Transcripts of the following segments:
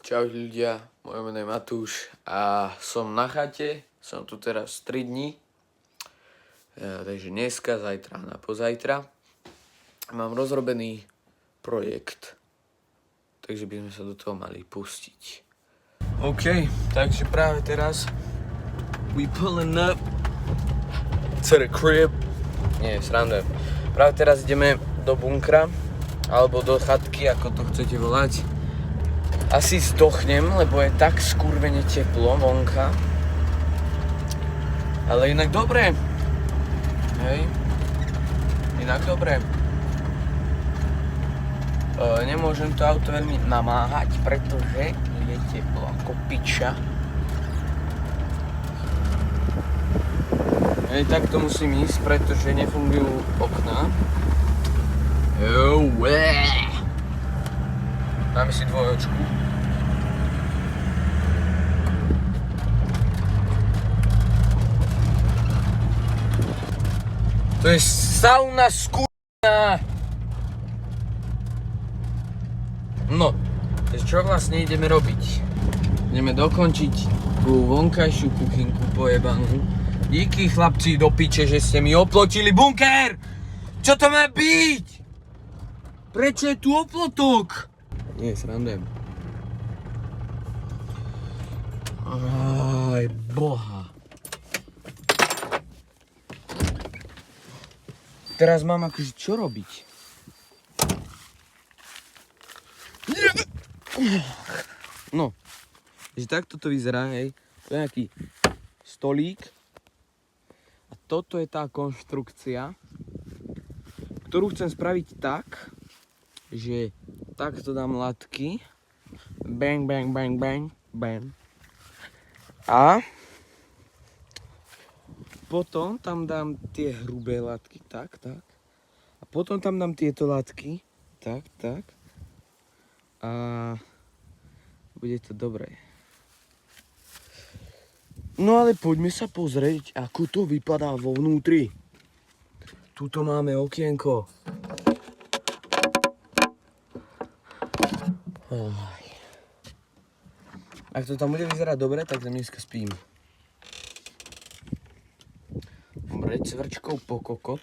Čau ľudia, moje meno je Matúš a som na chate, som tu teraz 3 dní, takže dneska, zajtra a pozajtra. Mám rozrobený projekt, takže by sme sa do toho mali pustiť. OK, takže práve teraz we pulling up to the crib. Nie, srandujem. Práve teraz ideme do bunkra, alebo do chatky, ako to chcete volať. Asi zdochnem, lebo je tak skurvene teplo vonka. Ale inak dobré. Hej. Inak dobré. Nemôžem to auto veľmi namáhať, pretože je teplo ako piča. Hej, tak to musím ísť, pretože nefungujú okná. Dáme si dvojočku. To je sauna skurvená. No, čo vlastne ideme robiť? Ideme dokončiť tú vonkajšiu kuchynku pojebanú. Díky chlapci do piče, že ste mi oplotili bunker! Čo to má byť? Prečo je tu oplotok? Nie, srandujem. Aj boha. Teraz mám akože čo robiť? No, že takto to vyzerá, hej. To je nejaký stolík. A toto je tá konštrukcia, ktorú chcem spraviť tak, že takto dám latky. Bang, bang, bang, bang, bang. A potom tam dám tie hrubé latky, tak. A potom tam dám tieto latky, tak. A bude to dobré. No ale poďme sa pozrieť, ako to vypadá vo vnútri. Tuto máme okienko. Ak to tam bude vyzerať dobre, tak tam dneska spím. Dobre, cvrčkou po kokot.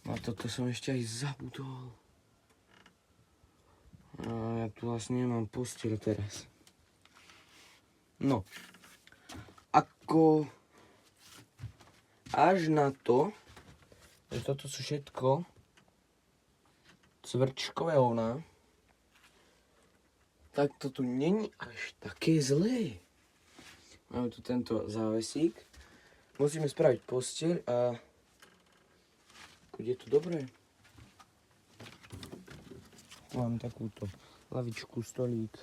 Na toto som ešte aj zabudol. A ja tu vlastne nemám posteľ teraz. No. Ako až na to, že toto sú všetko cvrčkové ovná, tak to tu není až také zlé. Máme tu tento závesík. Musíme spraviť posteľ a bude to dobré. Mám takúto lavičku, stolík.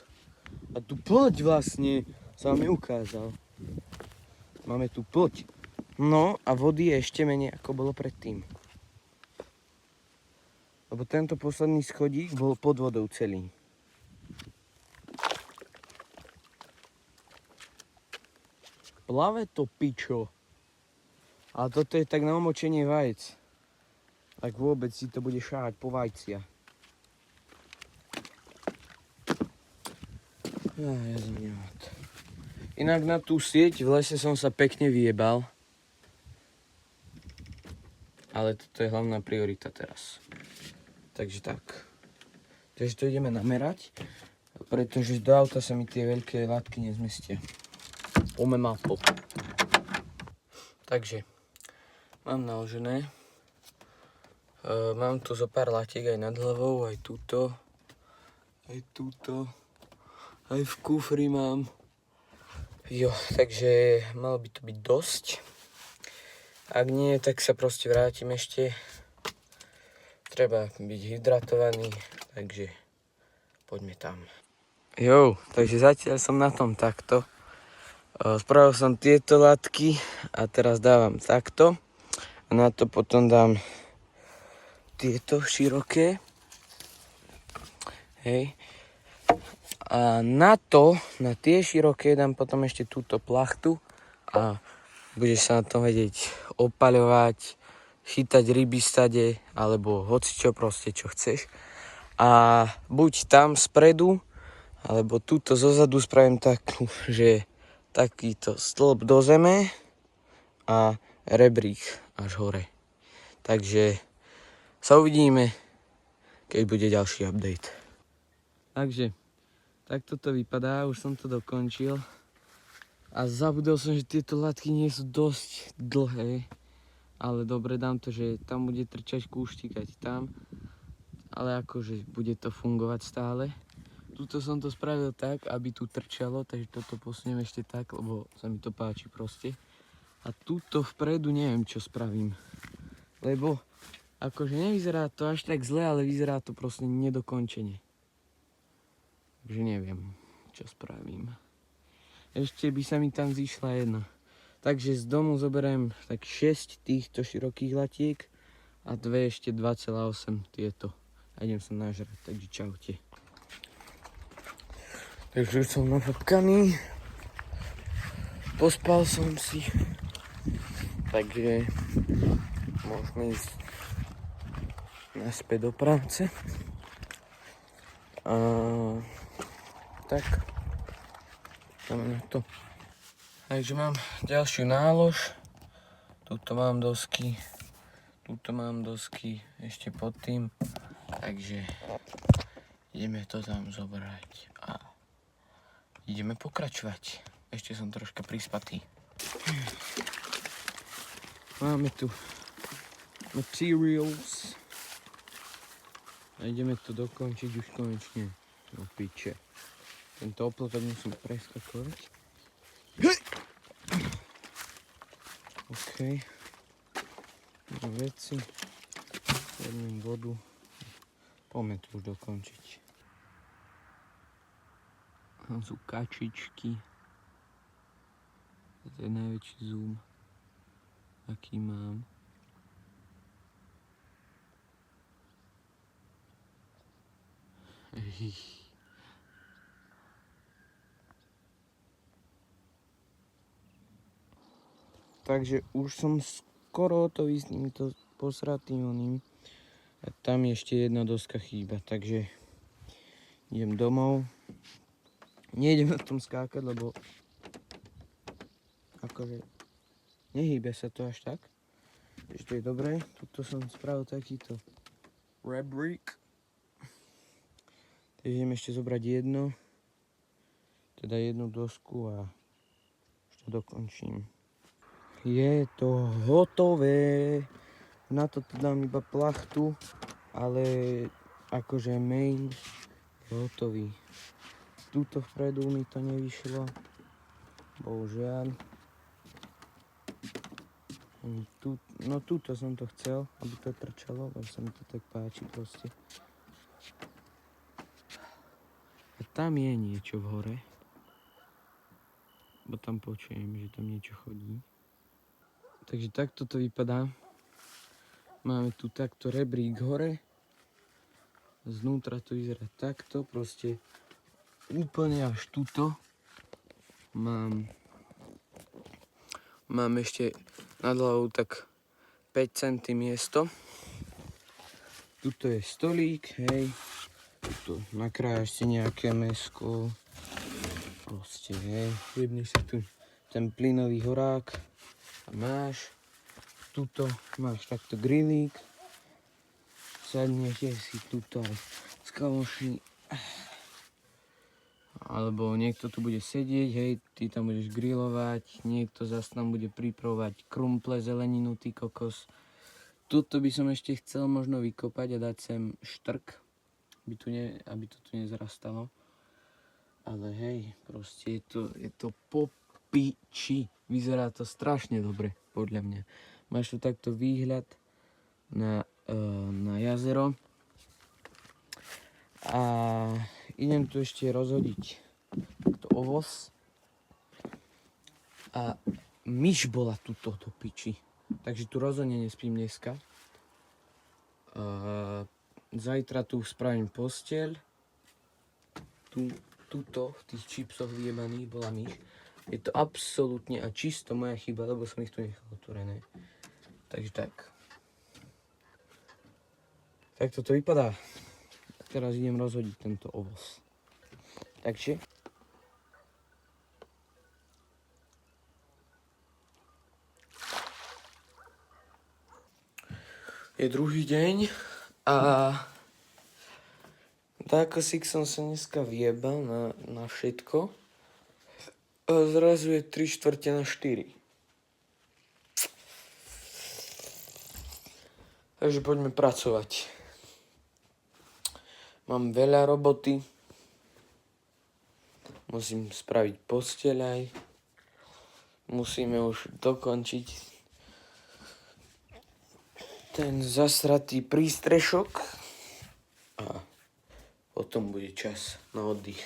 A tu ploť vlastne sa vám neukázal. Máme tu ploť. No a vody je ešte menej ako bolo predtým. Lebo tento posledný schodík bol pod vodou celý. Plave to pičo. A toto je tak na omočenie vajec. Tak vôbec si to bude šáhať po vajcia. Inak na tú sieť v lese som sa pekne vyjebal. Ale toto je hlavná priorita teraz. Takže tak. Takže to ideme namerať. Pretože do auta sa mi tie veľké látky nezmestia. Ome mapo. Takže, mám naložené. Mám tu zo pár latiek aj nad hlavou, aj túto. Aj túto. Aj v kufri mám. Jo, takže malo by to byť dosť. Ak nie, tak sa proste vrátim ešte. Treba byť hydratovaný, takže poďme tam. Jo, takže zatiaľ som na tom takto. Spravil som tieto latky a teraz dávam takto. A na to potom dám tieto široké. Hej. A na tie široké dám potom ešte túto plachtu a budeš sa na tom vedieť opaľovať, chytať ryby stade, alebo hocičo proste, čo chceš. A buď tam spredu, Alebo túto zozadu spravím takú, že takýto stĺp do zeme a rebrík až hore. Takže sa uvidíme, keď bude ďalší update. Takže, takto to vypadá, už som to dokončil. A zabudol som, že tieto latky nie sú dosť dlhé. Ale dobre, dám to, že tam bude trčať kúštik ať tam. Ale akože bude to fungovať stále. Tuto som to spravil tak, aby tu trčalo, takže toto posuniem ešte tak, lebo sa mi to páči proste. A tuto vpredu neviem, čo spravím. Lebo akože nevyzerá to až tak zle, ale vyzerá to proste nedokončene. Takže neviem, čo spravím. Ešte by sa mi tam zišla jedna. Takže z domu zoberiem tak 6 týchto širokých latiek a dve ešte 2,8 tieto. A idem sa nažrať, takže čaute. Takže už som napapkaný. Pospal som si. Takže môžeme ísť naspäť do práce. A tak. Dáme na to. Takže mám ďalšiu nálož. Tuto mám dosky. Tuto mám dosky ešte pod tým. Takže ideme to tam zobrať a ideme pokračovať. Ešte som troška prispatý. Máme tu materials. A ideme to dokončiť už konečne. No piče. Tento oplotok musím preskakovať. OK. Veci. Jedným vodu. Poďme to už dokončiť. Tam sú kačičky. To je najväčší zoom, aký mám. Takže už som skoro hotový s týmto posratým oným. A tam ešte jedna doska chýba, takže idem domov. Nejdem na tom skákať, lebo akože nehýbe sa to až tak. Ešte je dobré. Tuto som spravil takýto rebrík. Takže idem ešte zobrať jedno. Teda jednu dosku a už to dokončím. Je to hotové. Na to dám iba plachtu, ale akože main je hotový. Tuto vpredu mi to nevyšlo. Bohužiaľ. No tuto som to chcel, aby to trčalo, lebo sa mi to tak páči proste. A tam je niečo v hore. Bo tam počujem, že tam niečo chodí. Takže takto to vypadá. Máme tu takto rebrík hore. Znútra to vyzerá takto, proste úplne až tuto. Mám ešte nad hlavou tak 5 cm miesto. Tuto je stolík, hej. Tuto nakrájaš si nejaké mäsko. Proste, hej. Jebneš si tu ten plynový horák a máš. Tuto máš takto grillík. Sadnete si tuto aj s kamoši. Alebo niekto tu bude sedieť, hej, ty tam budeš grillovať, niekto zase tam bude pripravovať krumple, zeleninu, ty kokos. Tuto by som ešte chcel možno vykopať a dať sem štrk, aby to tu nezrastalo. Ale hej, proste je to po piči. Vyzerá to strašne dobre, podľa mňa. Máš tu takto výhľad na jazero. A idem tu ešte rozhodiť takto ovoz. A myš bola tuto do piči. Takže tu rozhodne nespím dneska. Zajtra tu spravím posteľ. Tuto v tých čipsoch vyjebaných bola myš. Je to absolútne a čisto moja chyba, lebo som ich tu nechal otvorené. Takže tak. Tak toto vypadá. Teraz idem rozhodiť tento ovoz. Takže je druhý deň a tak asi som sa dneska vyjebal na všetko. A zrazu je 3/4 na 4. Takže poďme pracovať. Mám veľa roboty. Musím spraviť posteľ aj. Musíme už dokončiť ten zasratý prístrešok. A potom bude čas na oddych.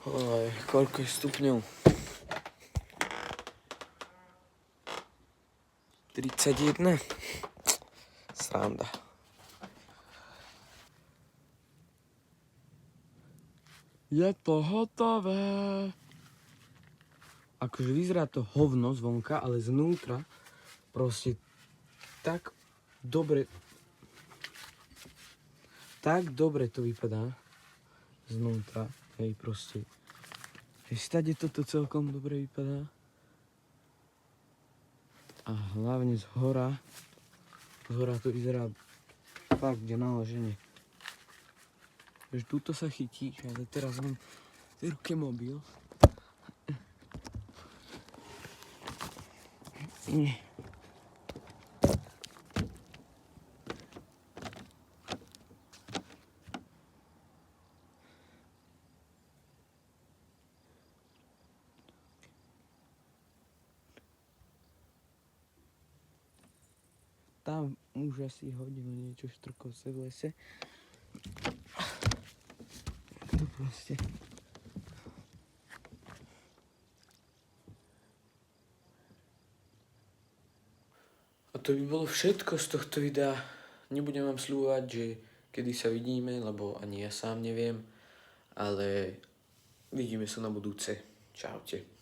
Oj, koľko je stupňov? 31. Sranda. Je to hotové. Akože vyzerá to hovno zvonka, ale znútra proste tak dobre to vypadá znútra. Hej, proste. Hej, stade toto celkom dobre vypadá. A hlavne z hora to vyzerá fakt, kde naloženie. Takže túto sa chytí, ale teraz mám v tej ruke mobil. Tam už asi hodinu niečo štrkovce v lese. To proste. A to by bolo všetko z tohto videa. Nebudem vám sľubovať, že kedy sa vidíme, lebo ani ja sám neviem. Ale vidíme sa na budúce. Čaute.